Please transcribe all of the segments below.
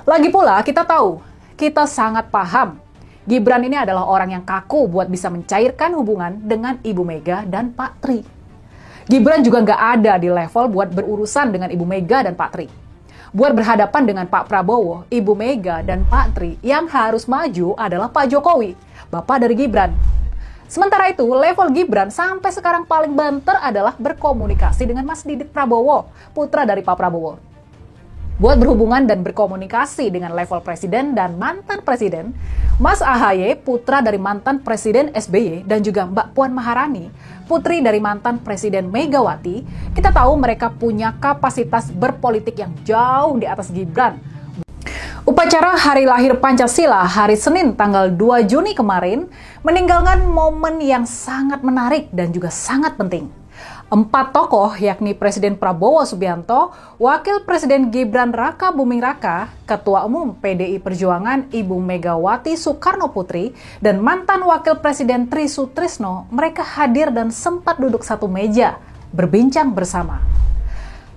Lagi pula kita tahu, kita sangat paham, Gibran ini adalah orang yang kaku buat bisa mencairkan hubungan dengan Ibu Mega dan Pak Tri. Gibran juga nggak ada di level buat berurusan dengan Ibu Mega dan Pak Tri. Buat berhadapan dengan Pak Prabowo, Ibu Mega, dan Pak Tri, yang harus maju adalah Pak Jokowi, bapak dari Gibran. Sementara itu, level Gibran sampai sekarang paling banter adalah berkomunikasi dengan Mas Didit Prabowo, putra dari Pak Prabowo. Buat berhubungan dan berkomunikasi dengan level presiden dan mantan presiden, Mas AHY, putra dari mantan Presiden SBY, dan juga Mbak Puan Maharani, putri dari mantan Presiden Megawati, kita tahu mereka punya kapasitas berpolitik yang jauh di atas Gibran. Upacara Hari Lahir Pancasila hari Senin tanggal 2 Juni kemarin meninggalkan momen yang sangat menarik dan juga sangat penting. 4 tokoh yakni Presiden Prabowo Subianto, Wakil Presiden Gibran Raka Buming Raka, Ketua Umum PDI Perjuangan Ibu Megawati Soekarno Putri, dan mantan Wakil Presiden Tri Sutrisno, mereka hadir dan sempat duduk satu meja, berbincang bersama.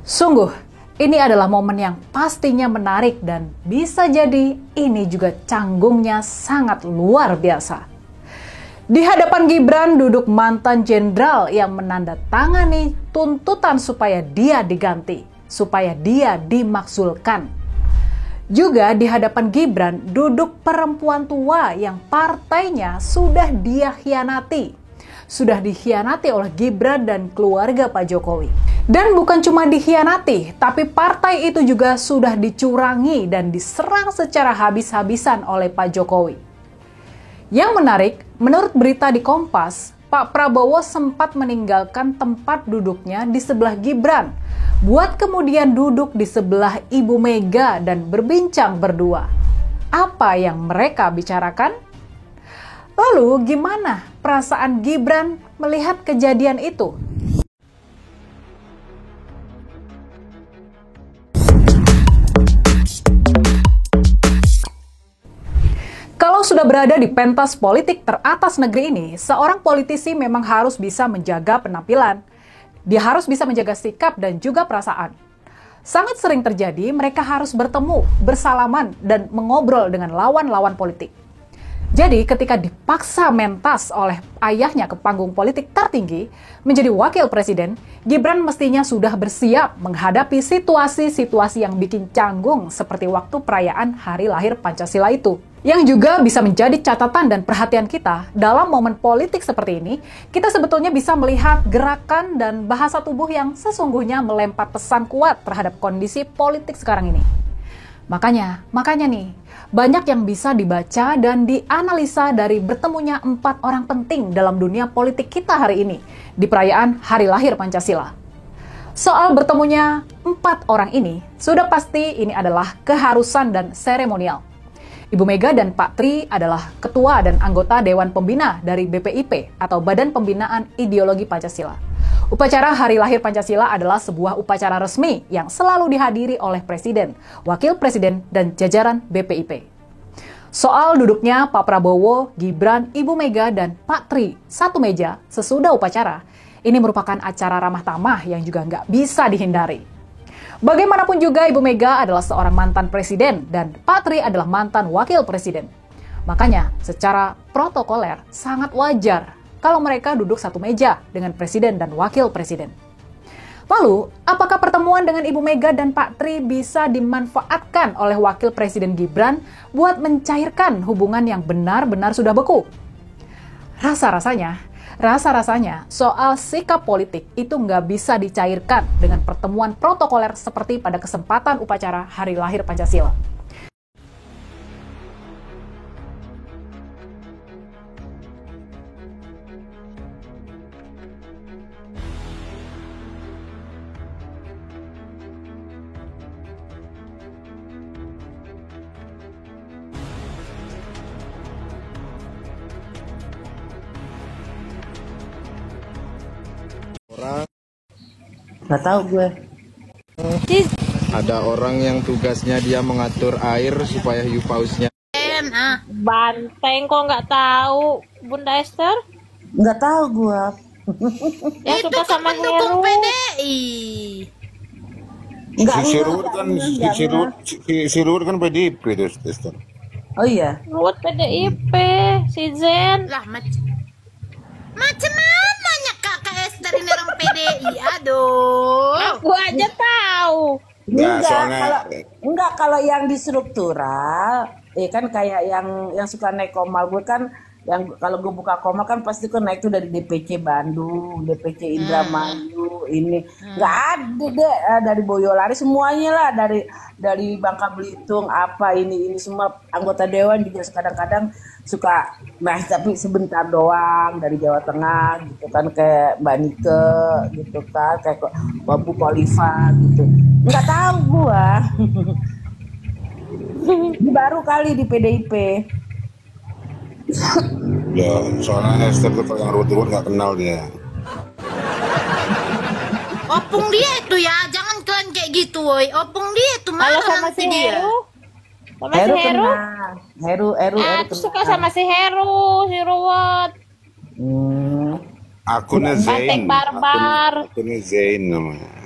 Sungguh, ini adalah momen yang pastinya menarik dan bisa jadi ini juga canggungnya sangat luar biasa. Di hadapan Gibran duduk mantan jenderal yang menandatangani tuntutan supaya dia diganti, supaya dia dimakzulkan. Juga di hadapan Gibran duduk perempuan tua yang partainya sudah dia hianati. Sudah dikhianati oleh Gibran dan keluarga Pak Jokowi. Dan bukan cuma dikhianati, tapi partai itu juga sudah dicurangi dan diserang secara habis-habisan oleh Pak Jokowi. Yang menarik, menurut berita di Kompas, Pak Prabowo sempat meninggalkan tempat duduknya di sebelah Gibran, buat kemudian duduk di sebelah Ibu Mega dan berbincang berdua. Apa yang mereka bicarakan? Lalu gimana perasaan Gibran melihat kejadian itu? Kalau sudah berada di pentas politik teratas negeri ini, seorang politisi memang harus bisa menjaga penampilan. Dia harus bisa menjaga sikap dan juga perasaan. Sangat sering terjadi mereka harus bertemu, bersalaman, dan mengobrol dengan lawan-lawan politik. Jadi ketika dipaksa mentas oleh ayahnya ke panggung politik tertinggi menjadi wakil presiden, Gibran mestinya sudah bersiap menghadapi situasi-situasi yang bikin canggung seperti waktu perayaan Hari Lahir Pancasila itu. Yang juga bisa menjadi catatan dan perhatian kita dalam momen politik seperti ini, kita sebetulnya bisa melihat gerakan dan bahasa tubuh yang sesungguhnya melempar pesan kuat terhadap kondisi politik sekarang ini. Makanya nih, banyak yang bisa dibaca dan dianalisa dari bertemunya 4 orang penting dalam dunia politik kita hari ini di perayaan Hari Lahir Pancasila. Soal bertemunya 4 orang ini, sudah pasti ini adalah keharusan dan seremonial. Ibu Mega dan Pak Tri adalah ketua dan anggota Dewan Pembina dari BPIP atau Badan Pembinaan Ideologi Pancasila. Upacara Hari Lahir Pancasila adalah sebuah upacara resmi yang selalu dihadiri oleh Presiden, Wakil Presiden, dan jajaran BPIP. Soal duduknya Pak Prabowo, Gibran, Ibu Mega, dan Pak Tri satu meja sesudah upacara, ini merupakan acara ramah tamah yang juga nggak bisa dihindari. Bagaimanapun juga Ibu Mega adalah seorang mantan presiden dan Pak Tri adalah mantan wakil presiden. Makanya secara protokoler sangat wajar kalau mereka duduk satu meja dengan presiden dan wakil presiden. Lalu, apakah pertemuan dengan Ibu Mega dan Pak Tri bisa dimanfaatkan oleh wakil presiden Gibran buat mencairkan hubungan yang benar-benar sudah beku? Rasa-rasanya soal sikap politik itu nggak bisa dicairkan dengan pertemuan protokoler seperti pada kesempatan upacara Hari Lahir Pancasila. Orang Nggak tahu gue. ada orang yang tugasnya dia mengatur air supaya hiu pausnya. Banteng kok nggak tahu, Bunda Esther? Nggak tahu gue. Yang Itu suka kan sama pendukung Heru. PDI. Enggak, Si enggak, Ruhut kan enggak, enggak. si Ruhut kan PDIP itu, Esther. Oh iya. Ruwet PDIP, si Zen. Lah macam mananya kakak Esther ini orang PDI? Aduh. Aku aja tahu. Nah, Enggak kalau yang di struktural, kan kayak yang suka naik Komal gue kan, yang kalau gue buka Komal kan pasti kan naik tuh dari DPC Bandung, DPC Indramayu, ini nggak ada deh, dari Boyolali semuanya lah, dari Bangka Belitung apa ini semua anggota dewan juga kadang-kadang suka naik tapi sebentar doang dari Jawa Tengah gitu kan, kayak Mbak Nike gitu kan, kayak Babu Khalifa gitu. Nggak tahu gua. Ini baru kali di PDIP. Ya, soalnya Esther tuh kalau yang Ruhut nggak kenal dia. Opung dia itu ya, jangan kalian kayak gitu woi. Opung dia itu Kalau marah sama nanti si dia. Heru, sama si Heru Heru, kenal. Heru aku suka sama si Heru, si Ruwet. Akunnya Banteng Zain. barbar. Akunnya Zain namanya.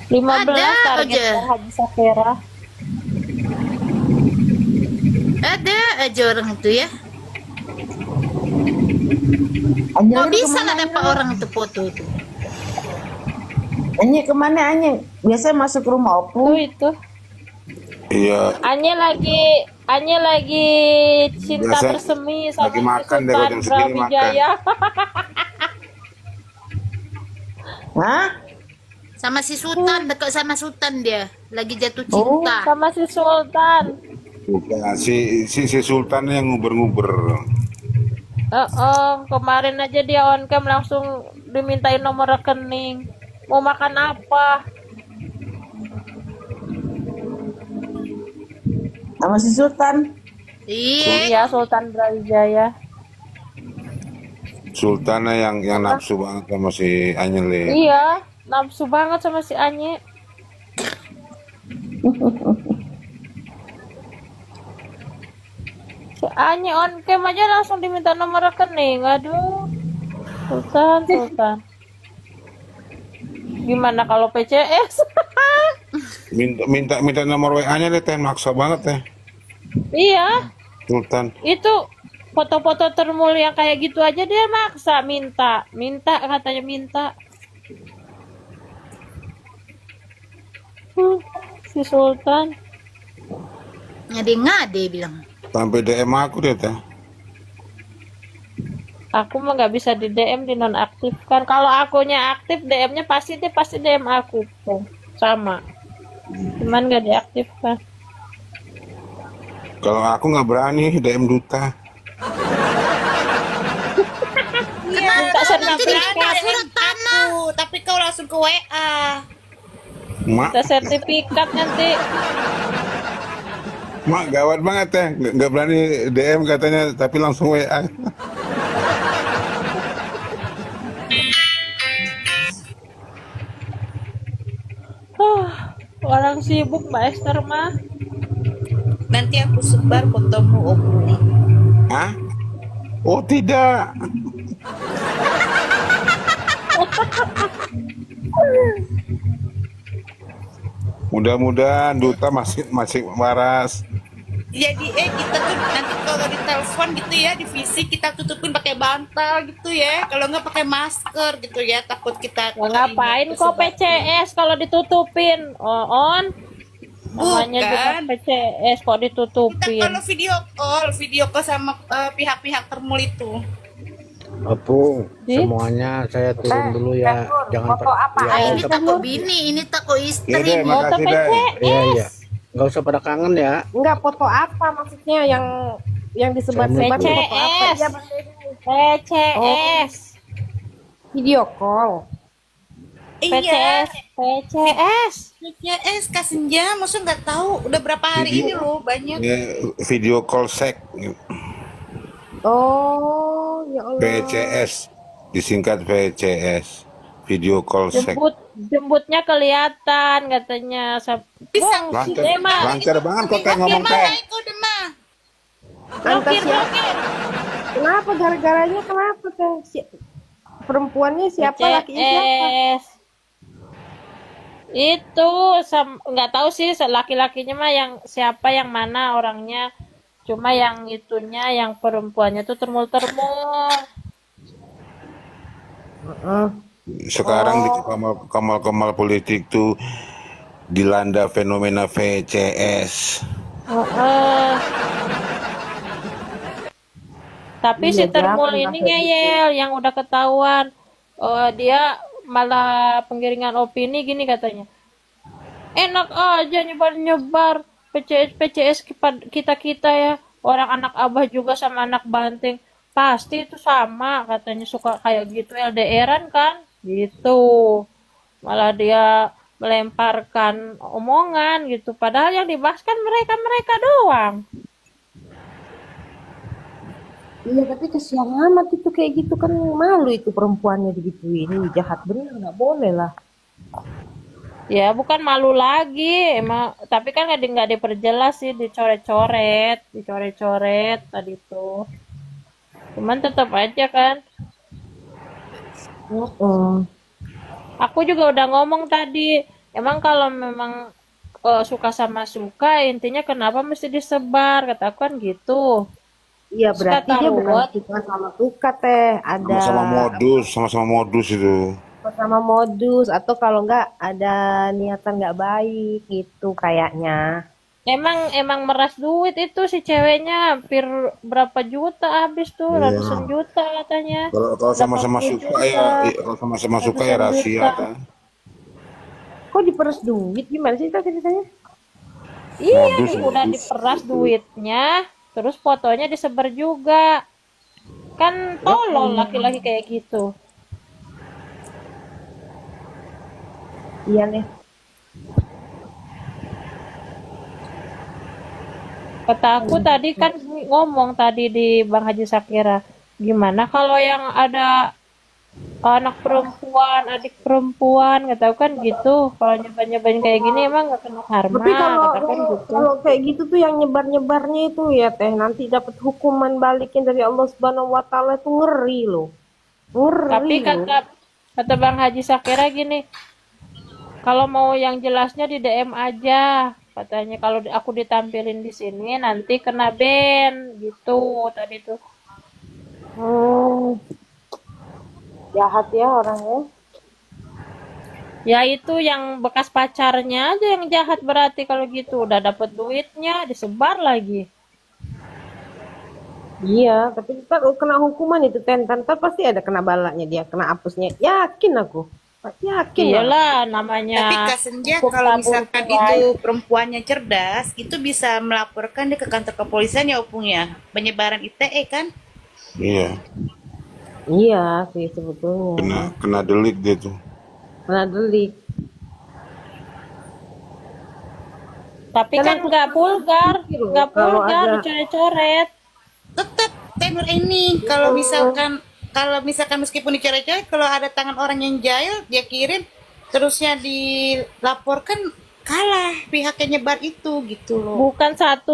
Ada 15 target aja. Haji Safira. Ada aja orang itu ya. Anjing Kok lu bisa kemana, lah dapat orang itu foto itu? Anjing kemana Anjing? Biasanya masuk rumah Opung. Itu. Iya. Anya lagi cinta Biasa bersemi sama lagi si makan deh, kalau Sultan jam segini Brawijaya. Hah? Sama si Sultan, dekat sama Sultan dia. Lagi jatuh Oh, cinta. Sama si Sultan. Bukan, si Sultan yang nguber-nguber. Kemarin aja dia on cam langsung dimintain nomor rekening. Mau makan apa? sama si Sultan. Iya. Iya, Sultan Brawijaya. Sultannya yang nafsu banget sama si Anyele. Iya, nafsu banget sama si Anye. Si Anye on cam aja langsung diminta nomor rekening. Aduh. Sultan. Gimana kalau PCS? Minta nomor WA-nya deh, teh, maksa banget teh. Iya, Sultan. itu foto-foto termul yang kayak gitu aja dia maksa minta katanya minta. Si Sultan. Ngade-ngade bilang. Sampai DM aku dia teh. Aku mah nggak bisa di DM, di nonaktifkan. Kalau akunya aktif, DM-nya pasti DM aku tuh sama. Cuman nggak diaktifkan. Kalau aku nggak berani DM duta. Minta Nanti sertifikat, dikasih surat tanah. Tapi kau langsung ke WA. Mak, minta sertifikat nanti. mak gawat banget teh. Nggak berani DM katanya, tapi langsung WA. Orang sibuk Mbak Esther mah. Nanti aku sebar fotomu Opung. Hah? Oh tidak. Mudah-mudahan duta masih waras. Jadi kita tuh nanti kalau ditelepon gitu ya di fisik kita tutupin pakai bantal gitu ya. Kalau nggak pakai masker gitu ya, takut kita. Ya, ngapain kok PCS kalau ditutupin? On. Namanya juga Bukan. PCS kok Kita ditutupin. kalau video call sama pihak-pihak termul itu. Opung, Di? semuanya saya turun dulu ya. Jangan foto apa? ya, Ini tako bini, ini tako istri. Iya deh, Foto makasih deh. PCS. iya iya. Nggak usah pada kangen ya. Enggak, foto apa maksudnya yang disebar-sebar Assalamualaikum. foto apa? PCS. Iya, Bang Deddy. PCS. Video call. Iya. PCS. PCS Kasenja, maksudnya nggak tahu udah berapa hari Video. ini loh banyak. Ya, video call sek. Oh, ya Allah. VCS. Disingkat VCS. Video call sek. jembutnya kelihatan katanya. Bisa Wah, si Lancar, Dema, lancar banget kok teh oke ngomong mah teh. baik udah mah. Lantas blokir, ya, blokir. kenapa gara-garanya kenapa teh? Perempuannya siapa, lakinya siapa? PCS. Itu nggak tahu sih laki-lakinya mah yang siapa yang mana orangnya. Cuma yang itunya yang perempuannya tuh termul-termul. Sekarang di kamal politik tuh dilanda fenomena VCS. Heeh. Tapi si Iya, termul jangan ini kayak gitu. ngeyel yang udah ketahuan. Dia malah penggiringan opini gini katanya. Enak aja nyebar-nyebar PCS kita ya. Orang anak abah juga sama anak banteng. Pasti itu sama katanya suka kayak gitu LDRan kan. Gitu. Malah dia melemparkan omongan gitu. Padahal yang dibahas kan mereka-mereka doang. Iya, tapi kesian amat itu kayak gitu kan, malu itu perempuannya digituin. Jahat bener, nggak boleh lah. Ya bukan malu lagi, emang tapi kan nggak diperjelas sih, dicoret-coret tadi tuh. Cuman tetap aja kan. Aku juga udah ngomong tadi, emang kalau memang suka sama suka, intinya kenapa mesti disebar, kata aku kan gitu. Iya, Terus berarti kata dia bukan Ruwet, suka sama suka teh. Ada Sama-sama modus itu. sama modus, atau kalau nggak ada niatan nggak baik gitu kayaknya. emang meras duit itu si ceweknya, hampir berapa juta habis tuh, Iya. ratusan juta katanya. Kalau sama-sama 80 suka ya, juta. kalau sama-sama suka ya Ratusan rahasia juta. kan. Kok diperes duit? Gimana sih itu ceritanya? Iya, Modus, udah modus. diperas duitnya, terus fotonya disebar juga. Kan tolol laki-laki kayak gitu. Iya nih. Kata aku tadi kan ngomong tadi di Bang Haji Sakira, gimana kalau yang ada anak perempuan, adik perempuan, kata aku kan gitu. Kalau nyoba-nyobain kayak gini emang gak kena karma, Tapi kalau kata kan gitu. kalau kayak gitu tuh yang nyebar-nyebarnya itu ya teh nanti dapat hukuman baliknya dari Allah Subhanahu wa taala, itu ngeri loh. Tapi Ngeri loh. kata Bang Haji Sakira gini, kalau mau yang jelasnya di DM aja, katanya kalau aku ditampilin di sini nanti kena ban gitu tadi tuh. Jahat ya orangnya. Ya itu yang bekas pacarnya aja yang jahat berarti kalau gitu, udah dapet duitnya disebar lagi. Iya, tapi ntar kena hukuman itu ntar pasti ada kena balaknya dia, kena hapusnya. Yakin aku. Yakin lah. Iyalah namanya. Tapi Kak Senja hukum kalau tabur misalkan tuai. itu perempuannya cerdas, itu bisa melaporkan dia ke kantor kepolisian ya Opung ya. Penyebaran ITE kan? Iya, Iya sih sebetulnya. kena delik dia tuh. Kena delik. Tapi kan nggak vulgar, Kalau ada- dicoret-coret. Tetap tenor ini kalau misalkan meskipun dicoret-coret, kalau ada tangan orang yang jahil dia kirim terusnya dilaporkan, kalah pihak yang nyebar itu gitu loh. Bukan 1-2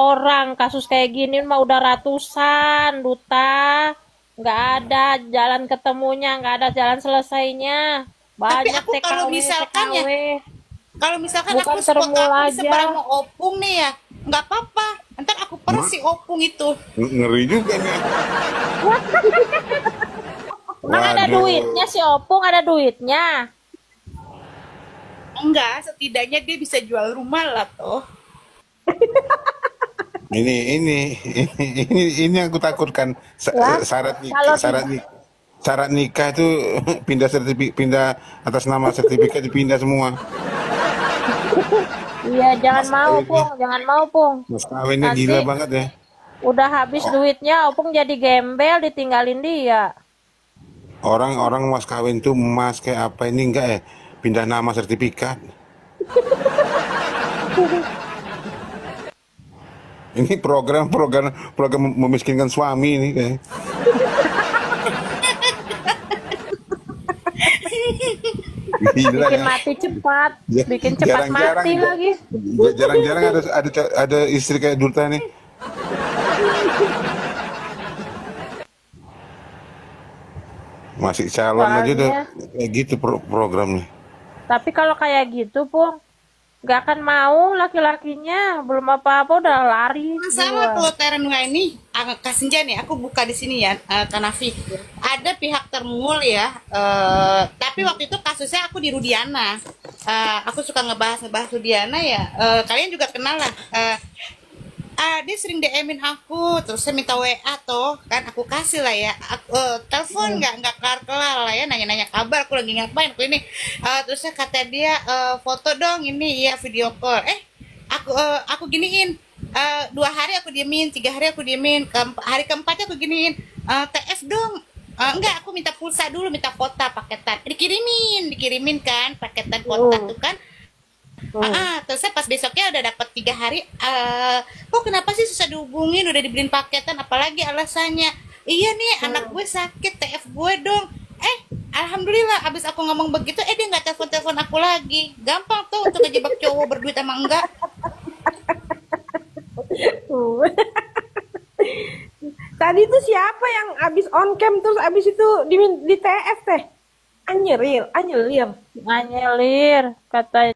orang, kasus kayak gini mah udah ratusan, Duta. Nggak ada jalan ketemunya, nggak ada jalan selesainya. Banyak aku kalau misalkan ya, Kalau misalkan Bukan aku spot termul aku aja. disebar sama Opung nih ya, nggak apa-apa. Ntar aku peres si Opung itu. Ngeri juga nih. Emang ada Waduh. duitnya si Opung, ada duitnya. Enggak, setidaknya dia bisa jual rumah lah toh. Ini yang aku takutkan. Ya, kalau Syarat nikah itu pindah atas nama sertifikat dipindah semua. Iya, jangan mau, Pung. Mas kawinnya Nanti- gila banget ya. Udah habis duitnya, Opung jadi gembel, ditinggalin dia. Orang mas kawin tuh emas kayak apa ini enggak ya? Pindah nama sertifikat. Ini program memiskinkan suami ini kayak. Gila Bikin ya. mati cepat, Ja- bikin cepat Jarang-jarang mati lagi. jarang-jarang ada istri kayak Durta nih. Masih calon aja udah Soalnya, kayak gitu programnya. tapi kalau kayak gitu, Pung, nggak akan mau laki-lakinya. Belum apa-apa udah lari Masalah duluan. kalau Terenua ini, Kak Senja nih, aku buka di sini ya, Kanafi. Ada pihak termul ya, tapi waktu itu kasusnya aku di Rudiana. Aku suka ngebahas Rudiana ya. Kalian juga kenal lah. Dia sering DM-in aku, terus saya minta WA toh, kan aku kasih lah ya. Telepon nggak kelar-kelar lah ya, nanya-nanya kabar, aku lagi ngapain, aku ini. Terusnya kata dia, foto dong ini ya video call. Aku giniin. 2 hari aku diemin, 3 hari aku diemin, hari keempatnya aku giniin. TF dong. Enggak, aku minta pulsa dulu, minta kuota paketan. Dikirimin kan paketan kuota tuh kan. Terus saya pas besoknya udah dapat 3 hari. Kok kenapa sih susah dihubungin? Udah dibeliin paketan, apalagi alasannya? Iya nih, anak gue sakit, TF gue dong. Alhamdulillah, abis aku ngomong begitu, dia nggak telepon aku lagi. Gampang tuh untuk ngejebak cowok berduit sama enggak. Tadi tuh siapa yang abis on cam terus abis itu di TF teh? Anyelir. Nganyelir, kata